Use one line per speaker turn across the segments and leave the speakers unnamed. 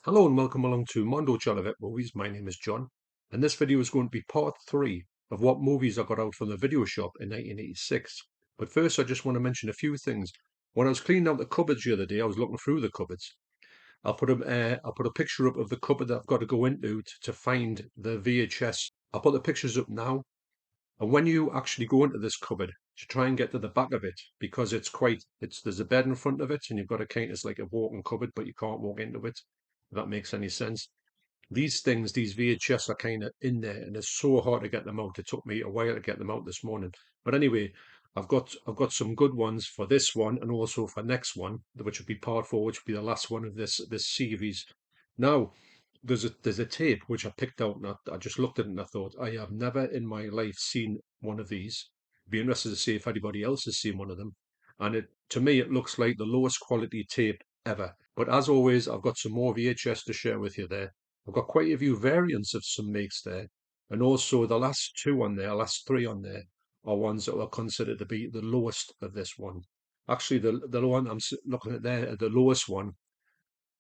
Hello and welcome along to Mondo Chelloveck movies. My name is John, and this video is going to be part 3 of what movies I got out from the video shop in 1986. But first, I just want to mention a few things. When I was cleaning out the cupboards the other day, I was looking through the cupboards. I'll put a picture up of the cupboard that I've got to go into to find the VHS. I'll put the pictures up now. And when you actually go into this cupboard, to try and get to the back of it, because there's a bed in front of it, and you've got a kind of, it's like a walk-in cupboard, but you can't walk into it, if that makes any sense. These VHS are kind of in there, and it's so hard to get them out. It took me a while to get them out this morning. But anyway, I've got some good ones for this one, and also for next one, which will be part 4, which will be the last one of this series. Now, there's a tape which I picked out, and I just looked at it and I thought, I have never in my life seen one of these. Be interested to see if anybody else has seen one of them. And to me, it looks like the lowest quality tape ever. But as always, I've got some more VHS to share with you there. I've got quite a few variants of some makes there. And also the last 3 on there, are ones that are considered to be the lowest of this one. Actually, the one looking at there, the lowest one,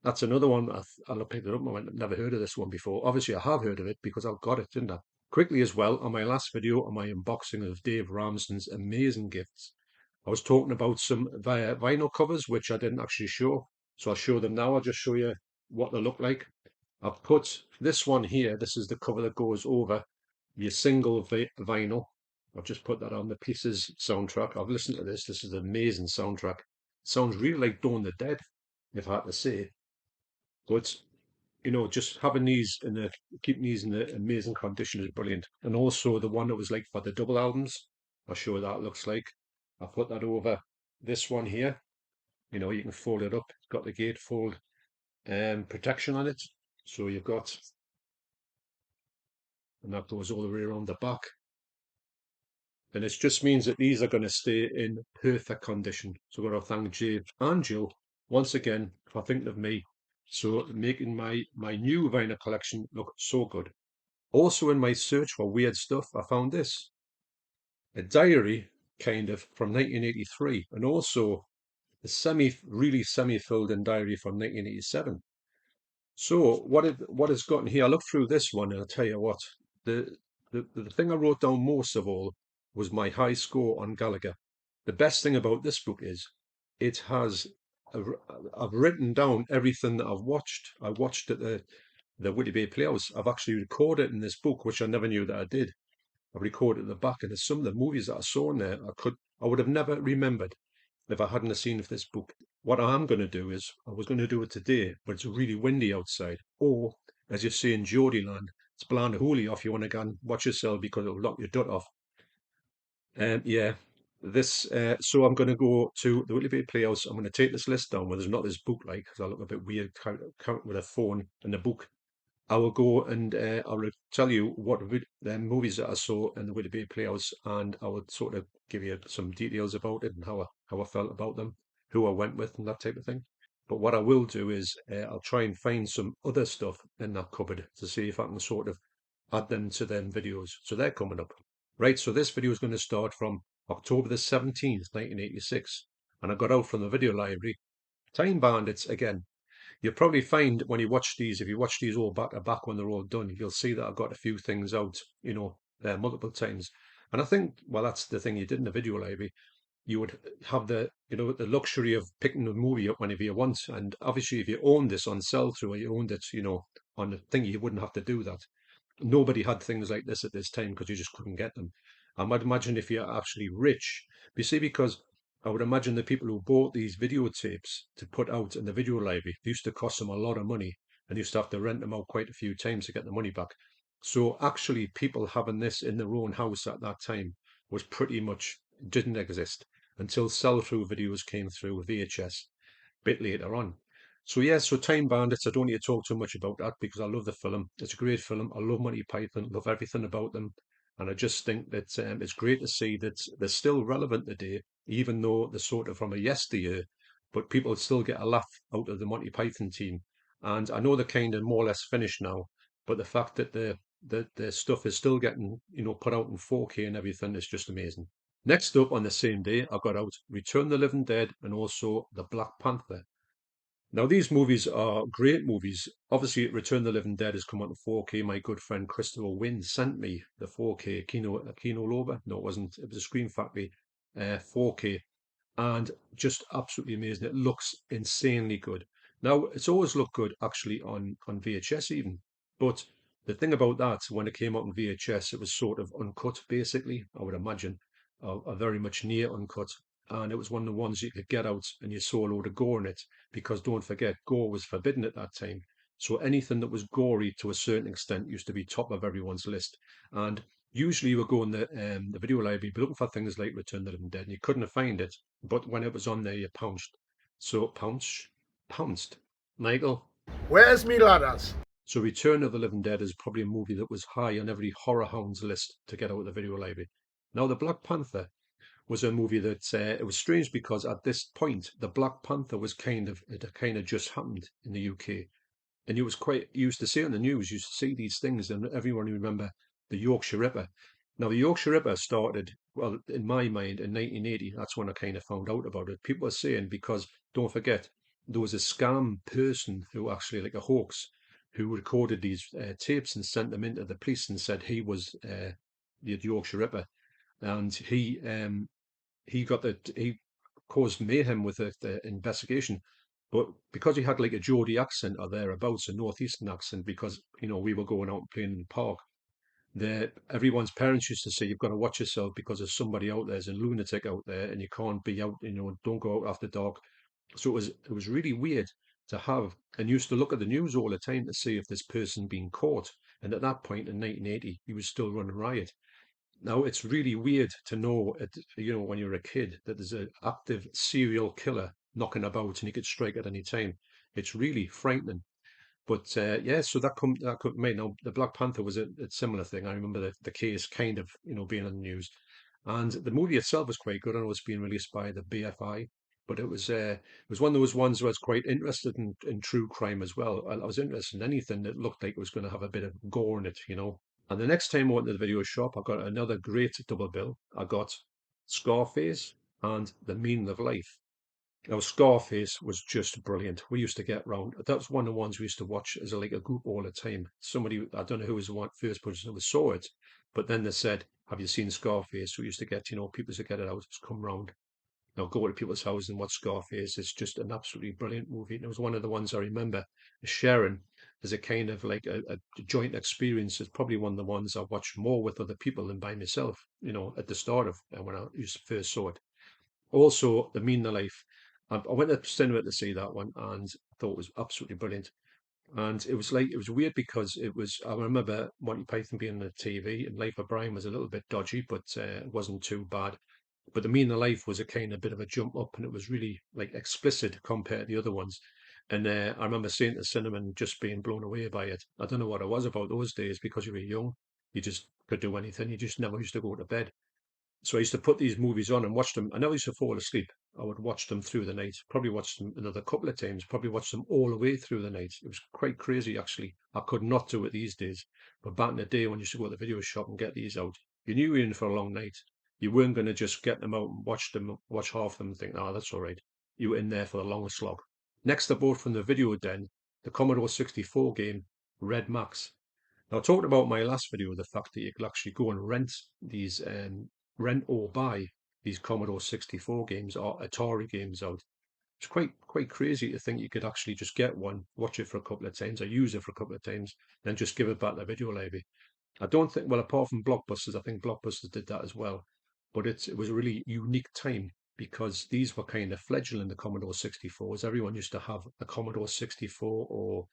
that's another one. I picked it up. I went, I've never heard of this one before. Obviously, I have heard of it because I've got it, didn't I? Quickly as well, on my last video on my unboxing of Dave Ramsden's amazing gifts, I was talking about some vinyl covers, which I didn't actually show. So I'll show them now. I'll just show you what they look like. I've put this one here. This is the cover that goes over your single vinyl. I've just put that on the Pieces soundtrack. I've listened to this. This is an amazing soundtrack. Sounds really like Dawn of the Dead, if I had to say. But just having keeping these in the amazing condition is brilliant. And also the one that was like for the double albums, I'll show you that it looks like. I put that over this one here. You can fold it up. It's got the gatefold protection on it. So you've got, and that goes all the way around the back. And it just means that these are going to stay in perfect condition. So I've got to thank Jade and Jill once again for thinking of me. So making my new vinyl collection look so good. Also in my search for weird stuff, I found this. A diary, kind of, from 1983, and also a really semi-filled in diary from 1987. So what has gotten here? I looked through this one, and I'll tell you what, the, the thing I wrote down most of all was my high score on Gallagher. The best thing about this book is it has I've written down everything that I've watched. I watched at the Whitley Bay Playhouse. I've actually recorded in this book, which I never knew that I did. I recorded at the back, and there's some of the movies that I saw in there I would have never remembered if I hadn't have seen of this book. What I am going to do is, I was going to do it today, but it's really windy outside. Or, as you say in Geordieland, it's blind holy off. You want to go and watch yourself because it'll knock your dut off. Yeah, so I'm going to go to the Whitley Bay Playhouse. I'm going to take this list down where there's not this book, like, because I look a bit weird count with a phone and a book. I will go and I will tell you what the movies that I saw in the Whitley Bay Playhouse, and I will sort of give you some details about it and how I felt about them, who I went with, and that type of thing. But what I will do is I'll try and find some other stuff in that cupboard to see if I can sort of add them to them videos. So they're coming up. Right, so this video is going to start from October the 17th, 1986, and I got out from the video library. Time Bandits again. You'll probably find when you watch these, if you watch these all back to back when they're all done, you'll see that I've got a few things out, multiple times. And I think, well, that's the thing you did in the video library. You would have the luxury of picking the movie up whenever you want. And obviously, if you owned this on sell-through or you owned it, on the thing, you wouldn't have to do that. Nobody had things like this at this time because you just couldn't get them. I might imagine if you're actually rich, you see, because I would imagine the people who bought these videotapes to put out in the video library, they used to cost them a lot of money and used to have to rent them out quite a few times to get the money back. So actually, people having this in their own house at that time was pretty much didn't exist until sell-through videos came through with VHS a bit later on. So yeah, so Time Bandits, I don't need to talk too much about that because I love the film. It's a great film. I love Monty Python, love everything about them. And I just think that it's great to see that they're still relevant today, even though they're sort of from a yesteryear, but people still get a laugh out of the Monty Python team. And I know they're kind of more or less finished now, but the fact that the stuff is still getting, put out in 4K and everything is just amazing. Next up on the same day, I got out Return the Living Dead and also The Black Panther. Now, these movies are great movies. Obviously, Return of the Living Dead has come out in 4K. My good friend Christopher Wynn sent me the 4K Kino Loba. No, it wasn't. It was a Screen Factory 4K, and just absolutely amazing. It looks insanely good. Now, it's always looked good actually on VHS even, but the thing about that, when it came out on VHS, it was sort of uncut, basically, I would imagine, very much near uncut. And it was one of the ones you could get out and you saw a load of gore in it, because don't forget, gore was forbidden at that time. So anything that was gory to a certain extent used to be top of everyone's list. And usually you would go in the video library, be looking for things like Return of the Living Dead, and you couldn't find it. But when it was on there, you pounced. So pounced. Michael.
Where's me ladders?
So Return of the Living Dead is probably a movie that was high on every horror hound's list to get out of the video library. Now, the Black Panther was a movie that it was strange because at this point the Black Panther was kind of just happened in the UK, and you was quite used to see on the news, used to see these things, and everyone remember the Yorkshire Ripper. Now, the Yorkshire Ripper started, well, in my mind, in 1980. That's when I kind of found out about it. People are saying, because don't forget, there was a scam person who actually, like a hoax, who recorded these tapes and sent them into the police and said he was the Yorkshire Ripper, and he caused mayhem with the investigation. But because he had like a Geordie accent or thereabouts, a northeastern accent, because we were going out and playing in the park, everyone's parents used to say you've got to watch yourself because there's somebody out there's a lunatic out there and you can't be out, don't go out after dark. So it was really weird to have, and used to look at the news all the time to see if this person been caught. And at that point in 1980, he was still running riot. Now, it's really weird to know, when you're a kid, that there's an active serial killer knocking about and he could strike at any time. It's really frightening. But yeah, so that could made. Now, the Black Panther was a similar thing. I remember the case kind of being on the news, and the movie itself was quite good. I know it's being released by the BFI, but it was one of those ones where I was quite interested in true crime as well. I was interested in anything that looked like it was going to have a bit of gore in it. And the next time I went to the video shop, I got another great double bill. I got Scarface and The Meaning of Life. Now, Scarface was just brilliant. We used to get round. That was one of the ones we used to watch as like a group all the time. Somebody, I don't know who was the first person who saw it, but then they said, "Have you seen Scarface?" We used to get, people to get it out, just come round. Now, go to people's houses and watch Scarface. It's just an absolutely brilliant movie. And it was one of the ones I remember sharing as a kind of like a joint experience. It's probably one of the ones I watched more with other people than by myself, at the start of when I first saw it. Also, The Meaning of Life. I went to the cinema to see that one and thought it was absolutely brilliant. And it was weird because I remember Monty Python being on the TV and Life of Brian was a little bit dodgy, but it wasn't too bad. But The Meaning of Life was a kind of bit of a jump up and it was really like explicit compared to the other ones. And I remember seeing the cinema and just being blown away by it. I don't know what it was about those days because you were young. You just could do anything. You just never used to go to bed. So I used to put these movies on and watch them. I never used to fall asleep. I would watch them through the night, probably watch them another couple of times, probably watch them all the way through the night. It was quite crazy, actually. I could not do it these days. But back in the day when you used to go to the video shop and get these out, you knew you were in for a long night. You weren't going to just get them out and watch half of them and think, oh, that's all right. You were in there for the long slog. Next, I bought from the video den the Commodore 64 game, Red Max. Now, I talked about my last video, the fact that you could actually go and rent or buy these Commodore 64 games or Atari games out. It's quite crazy to think you could actually just get one, watch it for a couple of times, or use it for a couple of times, then just give it back to the video library. I don't think, well, apart from Blockbusters, I think Blockbusters did that as well. But it was a really unique time because these were kind of fledgling the Commodore 64s. Everyone used to have a Commodore 64 or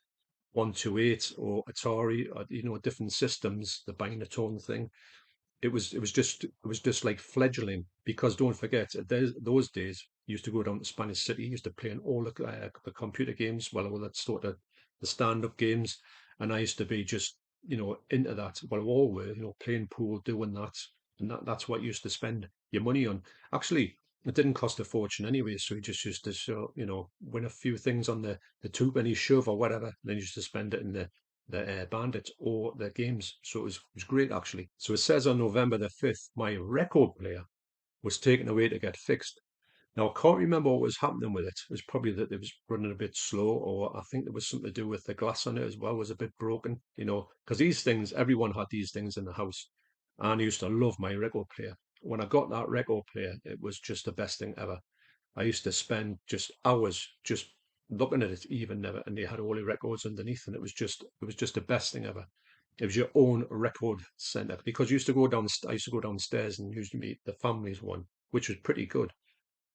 128 or Atari, or, different systems, the Binatone thing. It was just like fledgling because don't forget those days you used to go down to Spanish City, you used to play in all the computer games, well, all that sort of the stand-up games, and I used to be just into that. Well, all were playing pool, doing that, and that's what you used to spend your money on. Actually, it didn't cost a fortune anyway, so you just used to win a few things on the two penny shove or whatever, and then you used to spend it in the Bandits or the games. So it was great actually. So it says on November the 5th, my record player was taken away to get fixed. Now, I can't remember what was happening with it. It was probably that it was running a bit slow, or I think there was something to do with the glass on it as well, was a bit broken, because these things, everyone had these things in the house. And I used to love my record player. When I got that record player, it was just the best thing ever. I used to spend just hours just looking at it, even never, and they had all the records underneath, and it was just the best thing ever. It was your own record center because I used to go downstairs and usually meet the family's one, which was pretty good.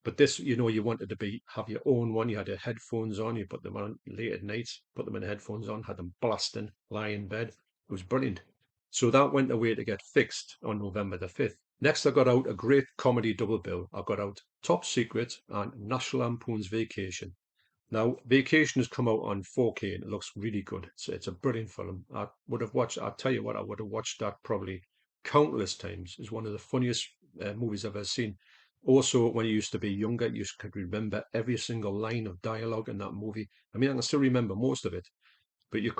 But this, you wanted to have your own one. You had your headphones on, you put them on late at night, put them in headphones on, had them blasting, lie in bed. It was brilliant. So that went away to get fixed on November the 5th. Next, I got out a great comedy double bill. I got out Top Secret and National Lampoon's Vacation. Now, Vacation has come out on 4K and it looks really good. It's a brilliant film. I'll tell you what, I would have watched that probably countless times. It's one of the funniest movies I've ever seen. Also, when you used to be younger, could remember every single line of dialogue in that movie. I mean, I can still remember most of it, but you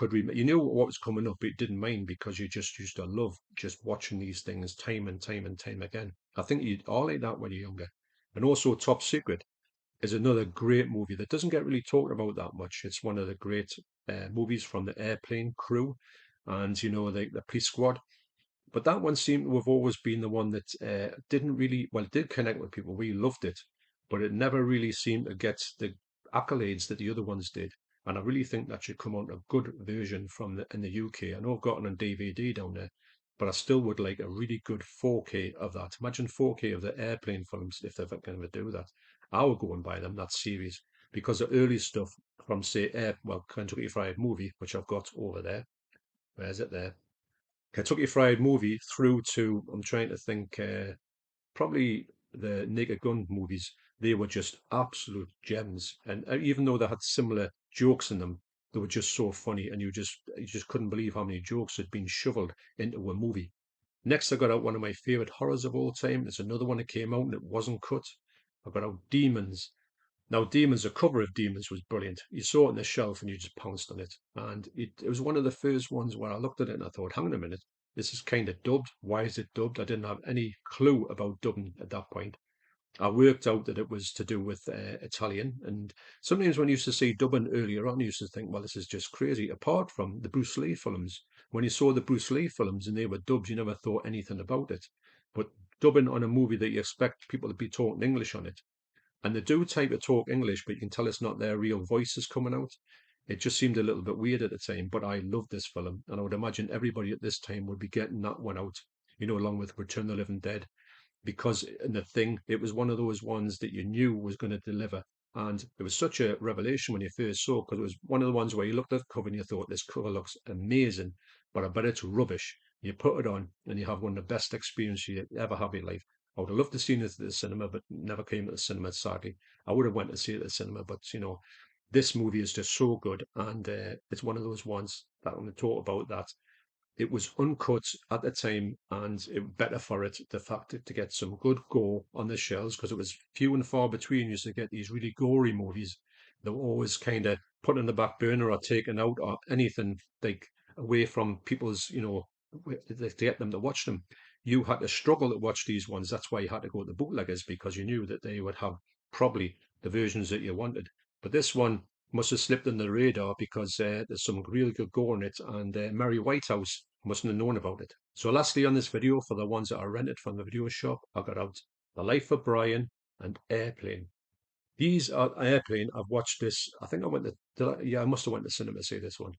knew what was coming up, but you didn't mind because you just used to love just watching these things time and time and time again. I think you all like that when you're younger. And also, Top Secret is another great movie that doesn't get really talked about that much. It's one of the great movies from the airplane crew and, the police squad. But that one seemed to have always been the one that didn't really, well, it did connect with people. We loved it, but it never really seemed to get the accolades that the other ones did. And I really think that should come out a good version in the UK. I know I've got it on DVD down there, but I still would like a really good 4K of that. Imagine 4K of the airplane films if they're going to do that. I would go and buy them, that series, because the early stuff from, say, Kentucky Fried Movie, which I've got over there. Where is it there? Kentucky Fried Movie through to, I'm trying to think, probably the Naked Gun movies. They were just absolute gems, and even though they had similar jokes in them, they were just so funny, and you just couldn't believe how many jokes had been shoveled into a movie. Next, I got out one of my favorite horrors of all time. There's another one that came out and it wasn't cut. I got out Demons. Now, Demons, the cover of Demons was brilliant. You saw it on the shelf and you just pounced on it. And it was one of the first ones where I looked at it and I thought, hang on a minute, this is kind of dubbed. Why is it dubbed? I didn't have any clue about dubbing at that point. I worked out that it was to do with Italian. And sometimes when you used to see dubbing earlier on, you used to think, well, this is just crazy. Apart from the Bruce Lee films, when you saw the Bruce Lee films and they were dubbed, you never thought anything about it. But dubbing on a movie that you expect people to be talking English on it, and they do type of talk English, but you can tell it's not their real voices coming out. It just seemed a little bit weird at the time, but I loved this film, and I would imagine everybody at this time would be getting that one out, along with Return of the Living Dead, because in the thing, it was one of those ones that you knew was going to deliver. And it was such a revelation when you first saw, because it was one of the ones where you looked at the cover and you thought, this cover looks amazing, but I bet it's rubbish. You put it on and you have one of the best experiences you ever have in your life. I would have loved to see it at the cinema, but never came to the cinema, sadly. I would have went to see it at the cinema, but this movie is just so good. And it's one of those ones that I'm going to talk about that it was uncut at the time, and it better for it the fact to get some good gore on the shelves because it was few and far between. You used to get these really gory movies that were always kind of put on the back burner or taken out or anything like away from people's, to get them to watch them. You had to struggle to watch these ones. That's why you had to go to the bootleggers because you knew that they would have probably the versions that you wanted. But this one must have slipped under the radar because there's some really good gore in it, and Mary Whitehouse mustn't have known about it. So, lastly, on this video, for the ones that are rented from the video shop, I got out The Life of Brian and Airplane. These are Airplane. I've watched this. I think I went yeah, I must have went to cinema to see this one,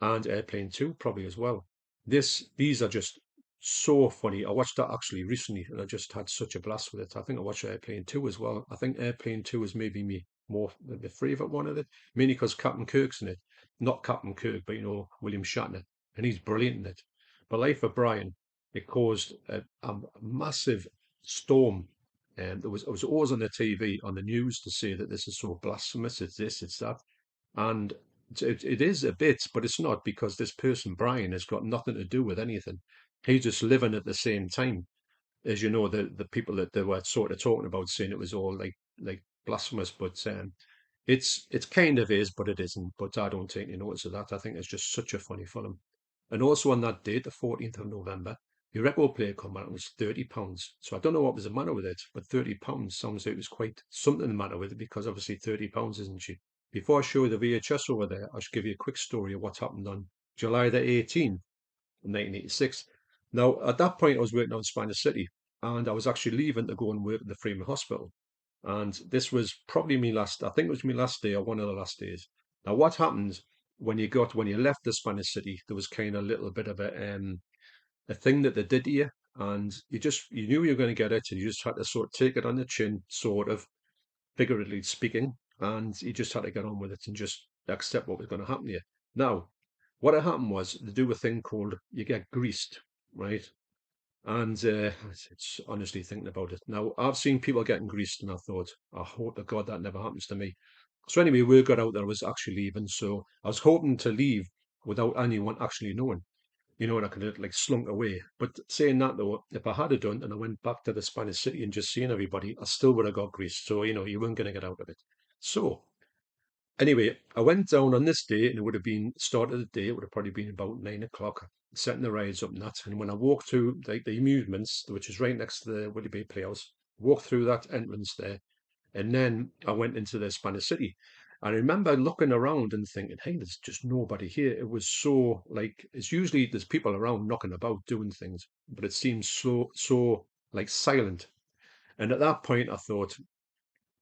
and Airplane 2 probably as well. These are just so funny. I watched that actually recently, and I just had such a blast with it. I think I watched Airplane 2 as well. I think Airplane 2 is maybe me more the favourite one of it, mainly because Captain Kirk's in it. Not Captain Kirk, but William Shatner, and he's brilliant in it. But Life of Brian, it caused a massive storm. And it was always on the TV, on the news, to say that this is so blasphemous, it's this, it's that. And it is a bit, but it's not because this person, Brian, has got nothing to do with anything. He's just living at the same time as the people that they were sort of talking about, saying it was all like blasphemous. But it's kind of is, but it isn't. But I don't take any notice of that. I think it's just such a funny film. And also on that date, the 14th of November, Your record player come out and it was £30. So I don't know what was the matter with it, but £30 sounds like it was quite something the matter with it because obviously £30 isn't cheap. Before I show you the VHS over there, I should give you a quick story of what happened on July the 18th, 1986. Now, at that point, I was working on Spanish City and I was actually leaving to go and work at the Freeman Hospital. And this was probably me last, I think it was my last day or one of the last days. Now, what happened when you left the Spanish City, there was kind of a little bit of a thing that they did to you, and you knew you were going to get it, and you just had to sort of take it on the chin, sort of figuratively speaking, and you just had to get on with it and just accept what was going to happen to you. Now, what had happened was they do a thing called you get greased, right? And it's honestly thinking about it. Now, I've seen people getting greased, and I thought, I hope to God that never happens to me. So anyway, word got out that I was actually leaving, so I was hoping to leave without anyone actually knowing, and I could have like slunk away. But saying that though, if I had done and I went back to the Spanish City and just seen everybody, I still would have got greased. So, you weren't going to get out of it. So, anyway, I went down on this day and it would have been start of the day, it would have probably been about 9 o'clock, setting the rides up and that. And when I walked through the amusements, which is right next to the Willie Bay Playhouse, walked through that entrance there, and then I went into the Spanish City. I remember looking around and thinking, hey, there's just nobody here. It was so like it's usually there's people around knocking about doing things, but it seems so like silent. And at that point I thought,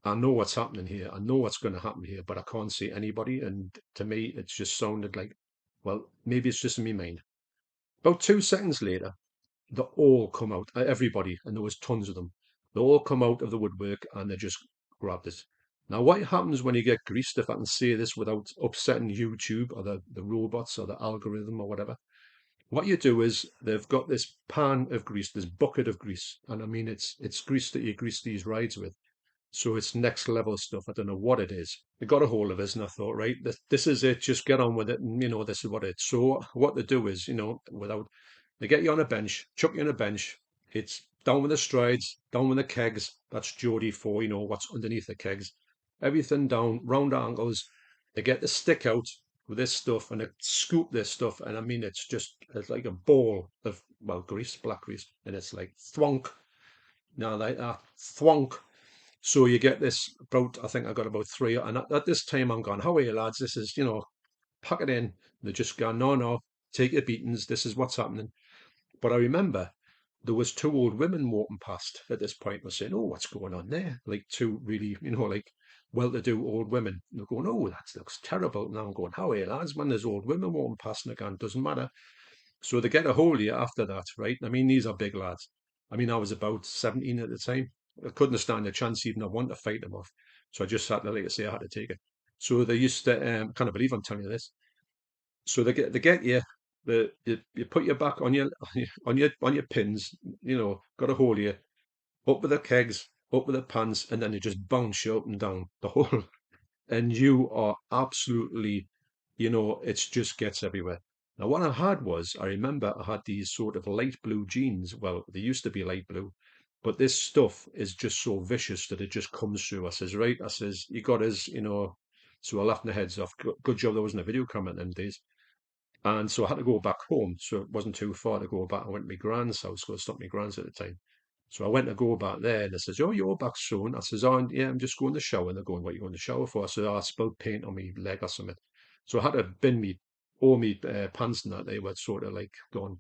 I know what's happening here. I know what's going to happen here, but I can't see anybody. And to me, it just sounded like, well, maybe it's just in my mind. About 2 seconds later, they all come out, everybody, and there was tons of them. They all come out of the woodwork and they just grabbed it. Now, what happens when you get greased, if I can say this without upsetting YouTube or the robots or the algorithm or whatever, what you do is they've got this pan of grease, this bucket of grease, and I mean it's grease that you grease these rides with. So it's next level stuff. I don't know what it is. They got a hold of us, and I thought, right, this is it. Just get on with it, and this is what it is. So what they do is, without they get you on a bench, chuck you on a bench. It's down with the strides, down with the kegs. That's Geordie for what's underneath the kegs. Everything down, round ankles. They get the stick out with this stuff, and they scoop this stuff, and I mean, it's like a ball of grease, black grease, and it's like thwonk. Now like that, thwonk. So you get this about, I think I got about three. And at this time, I'm going, how are you, lads? This is, pack it in. They just go, no, no, take your beatings. This is what's happening. But I remember there was two old women walking past at this point. Was saying, oh, what's going on there? Like two really, like well-to-do old women. And they're going, oh, that looks terrible. And I'm going, how are you, lads? Man, there's old women walking past. And again, doesn't matter. So they get a hold of you after that, right? I mean, these are big lads. I mean, I was about 17 at the time. I couldn't stand a chance even. I wanted to fight them off. So I just had to, like I say, I had to take it. So they used to, can't believe I'm telling you this. So they get you, you put your back on your, on your pins, got a hold of you, up with the kegs, up with the pants, and then they just bounce you up and down the whole, and you are absolutely, it just gets everywhere. Now, what I had was, I remember I had these sort of light blue jeans. Well, they used to be light blue, but this stuff is just so vicious that it just comes through. I says, right, I says, you got us, so I laughed my heads off. Good job there wasn't a video camera in them days. And so I had to go back home. So it wasn't too far to go back. I went to my grand's house, go stop my grand's at the time. So I went to go back there and they says, oh, you're back soon. I says, oh, yeah, I'm just going to the shower. And they're going, what are you going to the shower for? I said, oh, I spilled paint on my leg or something. So I had to bin me, all my pants and that. They were sort of like gone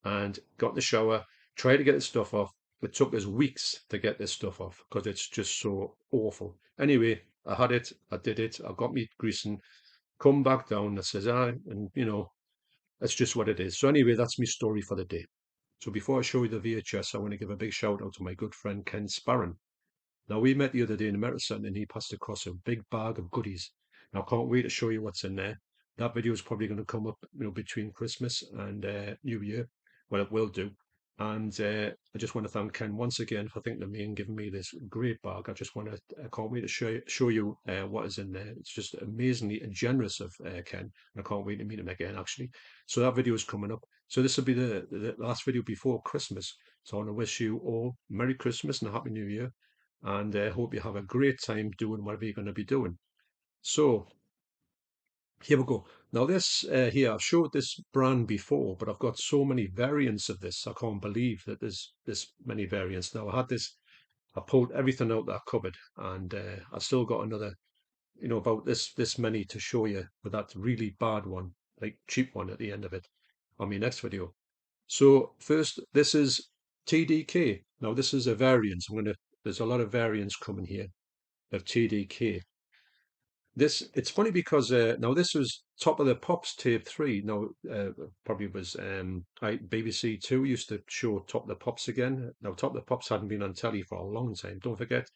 and got in the shower, tried to get the stuff off. It took us weeks to get this stuff off because it's just so awful. Anyway, I had it, I did it, I got me greasing, come back down. I says, and that's just what it is. So anyway, that's my story for the day. So before I show you the VHS, I want to give a big shout out to my good friend Ken Sparron. Now we met the other day in America and he passed across a big bag of goodies. Now I can't wait to show you what's in there. That video is probably going to come up, between Christmas and New Year. Well, it will do. And I just want to thank Ken once again for thinking of me and giving me this great bag. I can't wait to show you what is in there. It's just amazingly generous of Ken. And I can't wait to meet him again, actually. So that video is coming up. So this will be the last video before Christmas. So I want to wish you all Merry Christmas and a Happy New Year. And I hope you have a great time doing whatever you're going to be doing. So Here we go. Now this here, I've showed this brand before, but I've got so many variants of this. I can't believe that there's this many variants. Now I had this, I pulled everything out that I covered, and I still got another, about this many to show you with that really bad one, like cheap one at the end of it on my next video. So first, this is TDK. Now this is a variant. There's a lot of variants coming here of TDK. It's funny because now this was Top of the Pops tape 3. Now probably was BBC Two used to show Top of the Pops again. Now Top of the Pops hadn't been on telly for a long time. Don't forget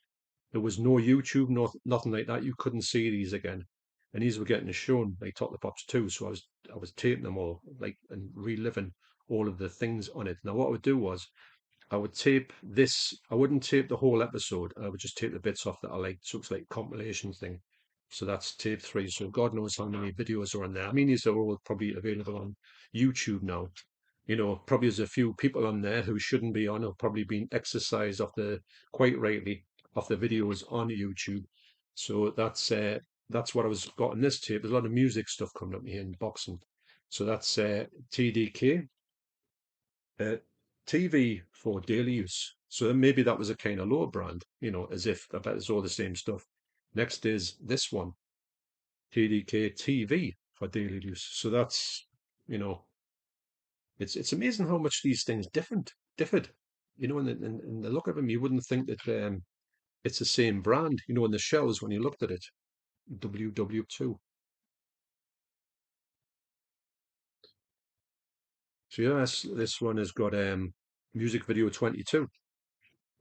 there was no YouTube, nothing like that. You couldn't see these again, and these were getting shown like Top of the Pops too. So I was taping them all like and reliving all of the things on it. Now what I would do was I would tape this. I wouldn't tape the whole episode. I would just tape the bits off that I liked. So it's like a compilation thing. So that's tape 3. So God knows how many videos are on there. I mean, these are all probably available on YouTube now. Probably there's a few people on there who shouldn't be on, or probably been exercised quite rightly, off the videos on YouTube. So that's what I was got in this tape. There's a lot of music stuff coming up here in boxing. So that's TDK. TV for daily use. So then maybe that was a kind of low brand, as if I bet it's all the same stuff. Next is this one, TDK TV for daily use. So that's, you know, it's amazing how much these things differed. In the look of them, you wouldn't think that it's the same brand, in the shells when you looked at it. WW2. So yeah, this one has got music video 22.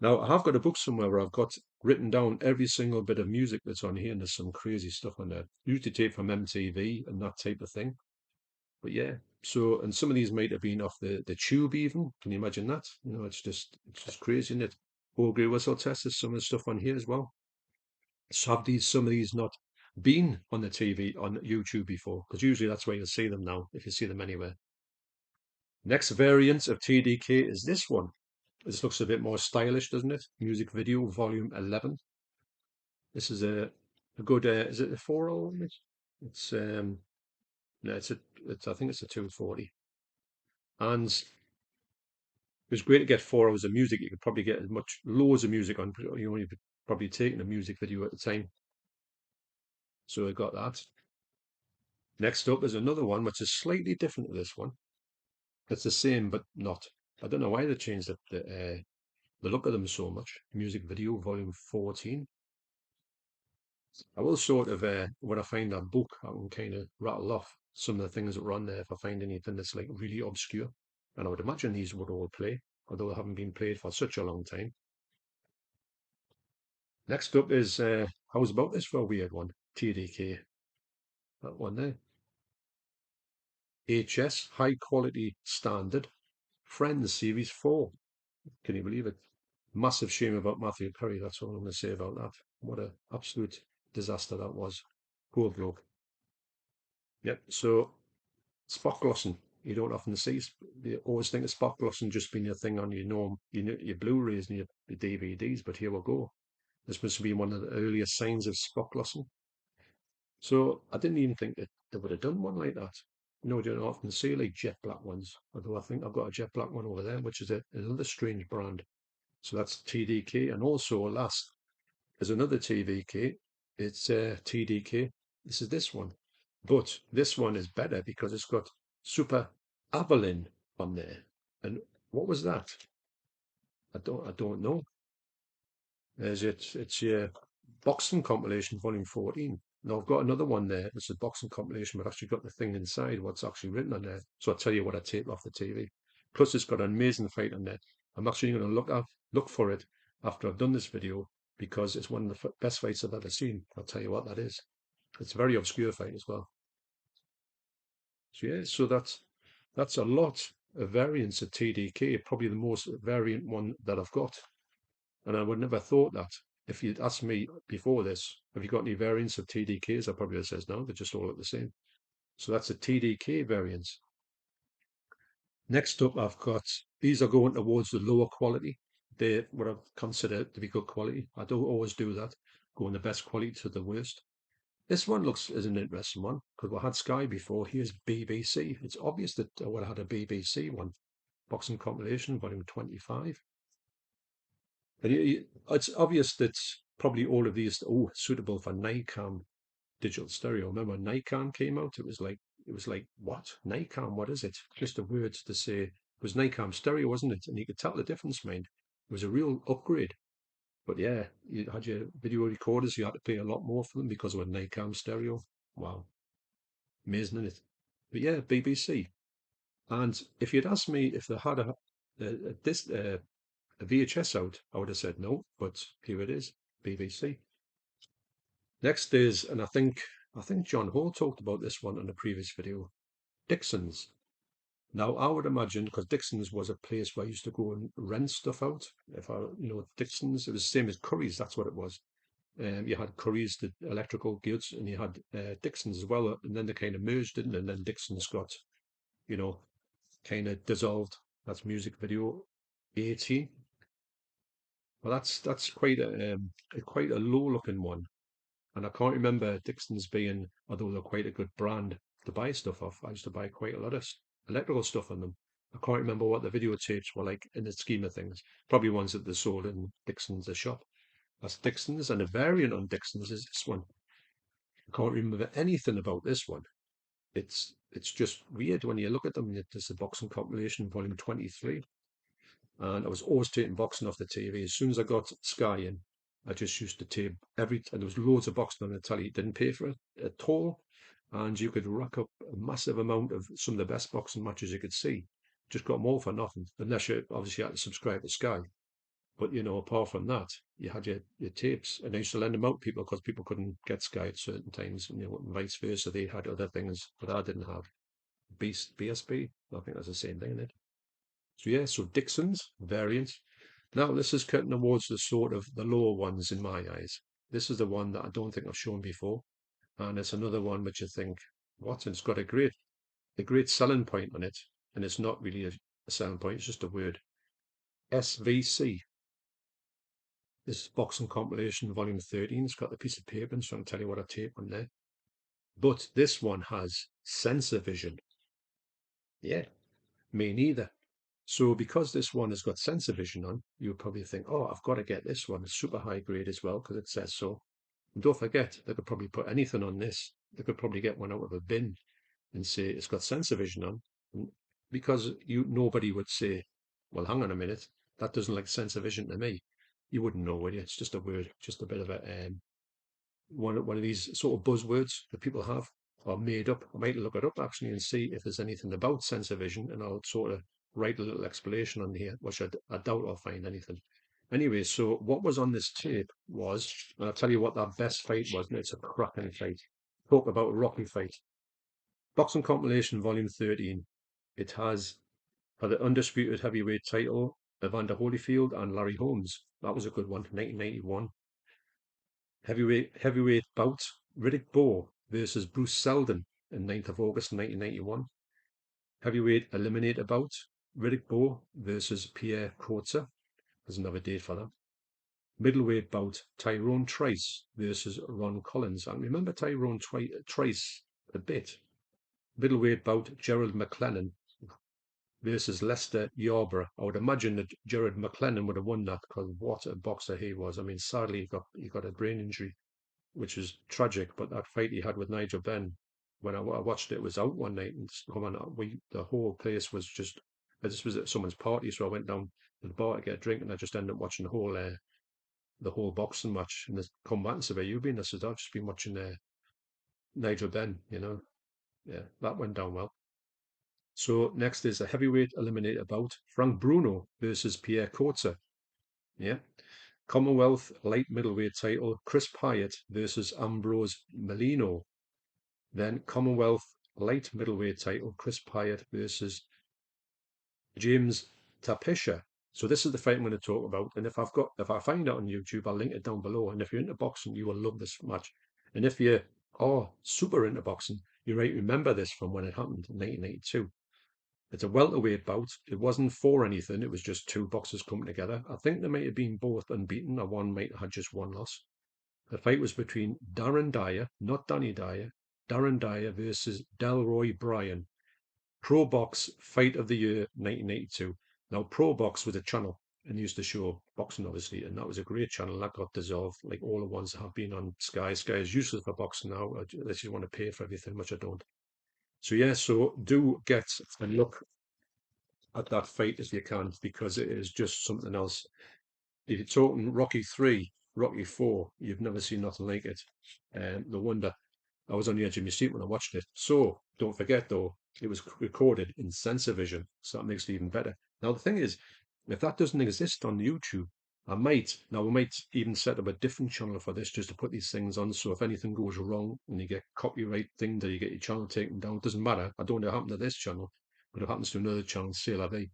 Now, I have got a book somewhere where I've got written down every single bit of music that's on here, and there's some crazy stuff on there. Usually tape from MTV and that type of thing. But yeah, and some of these might have been off the tube even. Can you imagine that? It's just crazy, isn't it? Augury whistle test, there's some of the stuff on here as well. So have some of these not been on the TV, on YouTube before? Because usually that's where you'll see them now, if you see them anywhere. Next variant of TDK is this one. This looks a bit more stylish, doesn't it? Music video, volume 11. This is a good, is it a 4 It's, no, I think it's a 240. And it was great to get 4 hours of music. You could probably get loads of music on, you've probably taken a music video at the time. So I got that. Next up is another one, which is slightly different to this one. It's the same, but not. I don't know why they changed the look of them so much. Music video, volume 14. I will sort of, when I find that book, I can kind of rattle off some of the things that were on there if I find anything that's like really obscure. And I would imagine these would all play, although they haven't been played for such a long time. Next up is, how's about this for a weird one? TDK. That one there. HS, High Quality Standard. Friends, Series 4. Can you believe it? Massive shame about Matthew Perry. That's all I'm going to say about that. What an absolute disaster that was. Poor bloke. Yep, so spot glossing. You don't often see. You always think of spot glossing just being your thing on your Blu-rays and your DVDs, but here we go. This must be one of the earliest signs of spot glossing. So I didn't even think that they would have done one like that. You don't often see like jet black ones. Although I think I've got a jet black one over there, which is another strange brand. So that's TDK, and also last there's another TVK. It's TDK. This is this one. But this one is better because it's got Super Avalon on there. And what was that? I don't know. It's your boxing compilation, volume 14. Now I've got another one there. It's a boxing compilation, but I've actually got the thing inside, what's actually written on there. So I'll tell you what I taped off the TV. Plus it's got an amazing fight on there. I'm actually going to look for it after I've done this video because it's one of the best fights I've ever seen. I'll tell you what that is. It's a very obscure fight as well. So yeah, so that's a lot of variants of TDK, probably the most variant one that I've got. And I would never thought that. If you'd asked me before this, have you got any variants of TDKs? I probably would have says no, they just all look the same. So that's a TDK variant. Next up, I've got, these are going towards the lower quality. They're what I consider to be good quality. I don't always do that, going the best quality to the worst. This one looks as an interesting one because we had Sky before. Here's BBC. It's obvious that I would have had a BBC one. Boxing compilation, volume 25. And it's obvious that probably all of these, suitable for Nikon digital stereo. Remember when Nikon came out? It was like, what? Nikon, what is it? Just a word to say. It was Nikon stereo, wasn't it? And you could tell the difference, man. It was a real upgrade. But yeah, you had your video recorders, you had to pay a lot more for them because of a Nikon stereo. Wow, amazing, isn't it? But yeah, BBC. And if you'd asked me if they had a VHS out, I would have said no, but here it is, BBC. Next is, and I think John Hall talked about this one in a previous video, Dixon's. Now I would imagine because Dixon's was a place where I used to go and rent stuff out. Dixon's, it was the same as Curry's, that's what it was. You had Curry's, the electrical goods, and you had Dixon's as well, and then they kind of merged, didn't they? And then Dixon's got, you know, kind of dissolved. That's music video 18. Well, that's quite a low looking one, and I can't remember Dixon's being, although they're quite a good brand to buy stuff off. I used to buy quite a lot of electrical stuff on them. I can't remember what the videotapes were like in the scheme of things. Probably ones that they sold in Dixon's, the shop. That's Dixon's, and a variant on Dixon's is this one. I can't remember anything about this one. It's just weird when you look at them. There's a boxing compilation, volume 23, and I was always taking boxing off the TV. As soon as I got Sky in, I just used to tape and there was loads of boxing on the telly. Didn't pay for it at all, and you could rack up a massive amount of some of the best boxing matches you could see. Just got them all for nothing, unless you obviously had to subscribe to Sky. But apart from that, you had your tapes, and I used to lend them out to people because people couldn't get Sky at certain times, and vice versa. They had other things that I didn't have. BSB, I think that's the same thing, isn't it? So yeah, so Dixon's variant. Now this is cutting towards the sort of the lower ones in my eyes. This is the one that I don't think I've shown before, and it's another one which I think, what? And it's got a great selling point on it, and it's not really a selling point; it's just a word. SVC. This is Boxing Compilation Volume 13. It's got the piece of paper, and so I'm tell you what I tape on there. But this one has sensor vision. Yeah, me neither. So because this one has got sensor vision on, you would probably think, oh, I've got to get this one. It's super high grade as well because it says so. And don't forget, they could probably put anything on this. They could probably get one out of a bin and say it's got sensor vision on. And because nobody would say, well, hang on a minute, that doesn't like sensor vision to me. You wouldn't know, would you? It's just a word, just a bit of a one of these sort of buzzwords that people have or made up. I might look it up actually and see if there's anything about sensor vision, and I'll sort of write a little explanation on here, which I doubt I'll find anything. Anyway, so what was on this tape was, and I'll tell you what that best fight was, and it's a cracking fight. Talk about a rocky fight. Boxing Compilation Volume 13. It has for the undisputed heavyweight title Evander Holyfield and Larry Holmes. That was a good one, 1991. Heavyweight bout, Riddick Bowe versus Bruce Seldon in 9th of August 1991. Heavyweight eliminator bout, Riddick Bowe versus Pierre Coetzee. There's another date for that. Middleweight bout, Tyrone Trice versus Ron Collins. And remember Tyrone Trice a bit. Middleweight bout, Gerald McLennan versus Lester Yarborough. I would imagine that Gerald McLennan would have won that because what a boxer he was. I mean, sadly, he got a brain injury, which is tragic. But that fight he had with Nigel Benn, when I watched it, it was out one night, and the whole place was just. This was at someone's party, so I went down to the bar to get a drink, and I just ended up watching the whole boxing match. And they come back and said, "Where you been?" I said, "I've just been watching Nigel Benn." Yeah, that went down well. So next is a heavyweight eliminator bout: Frank Bruno versus Pierre Coetzee. Yeah. Commonwealth light middleweight title: Chris Pyatt versus Ambrose Molino. Then Commonwealth light middleweight title: Chris Pyatt versus James Tapisha. So this is the fight I'm going to talk about. And if I find it on YouTube, I'll link it down below. And if you're into boxing, you will love this match. And if you are super into boxing, you might remember this from when it happened in 1982. It's a welterweight bout. It wasn't for anything. It was just two boxers coming together. I think they might have been both unbeaten, or one might have had just one loss. The fight was between Darren Dyer, not Danny Dyer, Darren Dyer versus Delroy Bryan. Pro Box Fight of the Year 1982. Now, Pro Box was a channel and used to show boxing, obviously, and that was a great channel that got dissolved, like all the ones that have been on Sky. Sky is useless for boxing now, unless you want to pay for everything, which I don't. So, yeah, so do get and look at that fight if you can, because it is just something else. If you're talking Rocky 3, Rocky 4, you've never seen nothing like it. No wonder I was on the edge of my seat when I watched it. So don't forget though, it was recorded in sensor vision, so that makes it even better. Now the thing is, if that doesn't exist on YouTube, we might even set up a different channel for this just to put these things on. So if anything goes wrong and you get copyright thing, that you get your channel taken down, it doesn't matter. I don't know what happened to this channel, but it happens to another channel, CLV.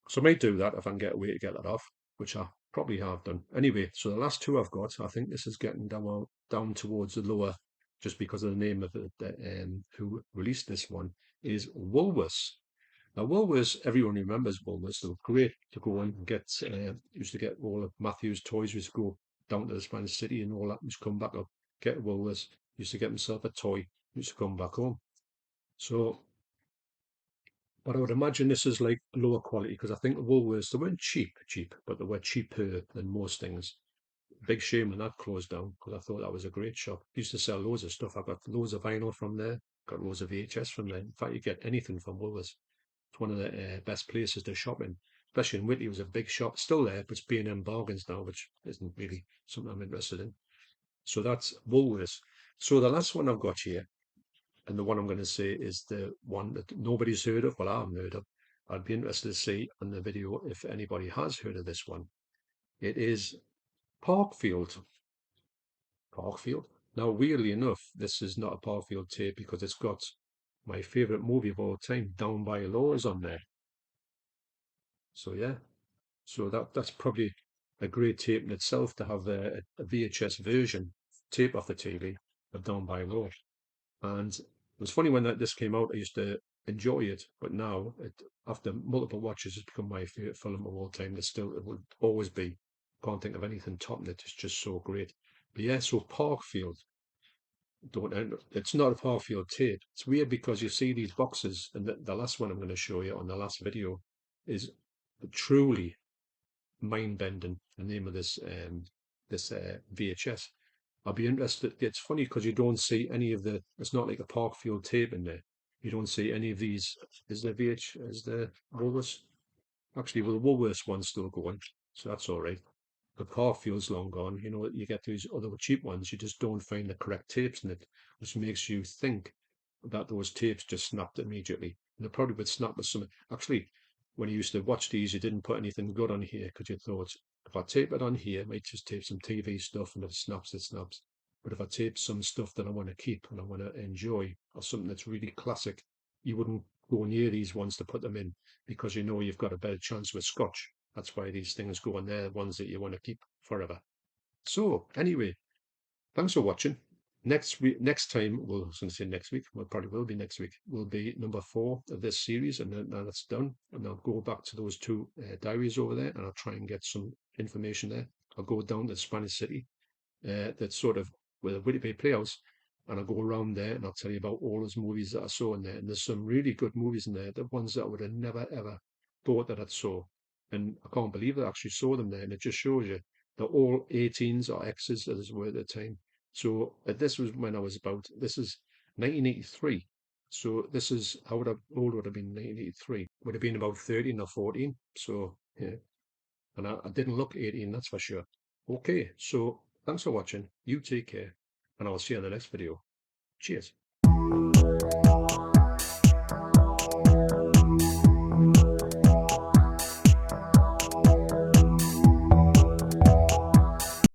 So I may do that if I can get a way to get that off, which I probably have done. Anyway, so the last two I've got, I think this is getting down towards the lower, just because of the name of it, who released this one, is Woolworths. Now, Woolworths, everyone remembers Woolworths. They were great to go and get, used to get all of Matthew's toys, used to go down to the Spanish City and all that, used to come back up, get Woolworths, used to get himself a toy, used to come back home. So but I would imagine this is like lower quality because I think the Woolworths, they weren't cheap, but they were cheaper than most things. Big shame when that closed down because I thought that was a great shop. Used to sell loads of stuff. I got loads of vinyl from there, got loads of VHS from there. In fact, you get anything from Woolworths. It's one of the best places to shop in, especially in Whitley. It was a big shop, still there, but it's B&M bargains now, which isn't really something I'm interested in. So that's Woolworths. So the last one I've got here and the one I'm going to say is the one that nobody's heard of. Well, I haven't heard of. I'd be interested to see on the video if anybody has heard of this one. It is Parkfield. Parkfield. Now, weirdly enough, this is not a Parkfield tape because it's got my favourite movie of all time, Down by Laws, on there. So yeah, so that's probably a great tape in itself to have a VHS version tape off the TV of Down by Law. And it was funny when this came out, I used to enjoy it, but now, after multiple watches, it's become my favourite film of all time. It will always be. Can't think of anything topping it. It's just so great. But yeah, so Parkfield, it's not a Parkfield tape. It's weird because you see these boxes, and the last one I'm going to show you on the last video is truly mind-bending. The name of this VHS. I'll be interested. It's funny because you don't see any of the. It's not like a Parkfield tape in there. You don't see any of these. Is there VH? Is there Woolworths? Actually, well, the Woolworths one's still going, so that's all right. The Parkfield's long gone. You know, you get these other cheap ones. You just don't find the correct tapes in it, which makes you think that those tapes just snapped immediately. And they probably would snap with some. Actually, when you used to watch these, you didn't put anything good on here because you thought, if I tape it on here, I might just tape some TV stuff, and if it snaps, it snaps. But if I tape some stuff that I want to keep and I want to enjoy, or something that's really classic, you wouldn't go near these ones to put them in because you know you've got a better chance with Scotch. That's why these things go on there, ones that you want to keep forever. So anyway, thanks for watching. Next time, well, I was going to say next week, well, probably will be next week, will be number 4 of this series, and then that's done. And I'll go back to those two diaries over there, and I'll try and get some information there. I'll go down to Spanish City, that's sort of where the Whitty Bay Playhouse, and I'll go around there and I'll tell you about all those movies that I saw in there. And there's some really good movies in there, the ones that I would have never ever thought that I'd saw. And I can't believe I actually saw them there. And it just shows you they're all 18s or X's as were at the time. So this was when I was this is 1983. So this is, how old would have been 1983? Would have been about 13 or 14. So, yeah. And I didn't look 18, that's for sure. Okay, so thanks for watching. You take care, and I'll see you in the next video. Cheers.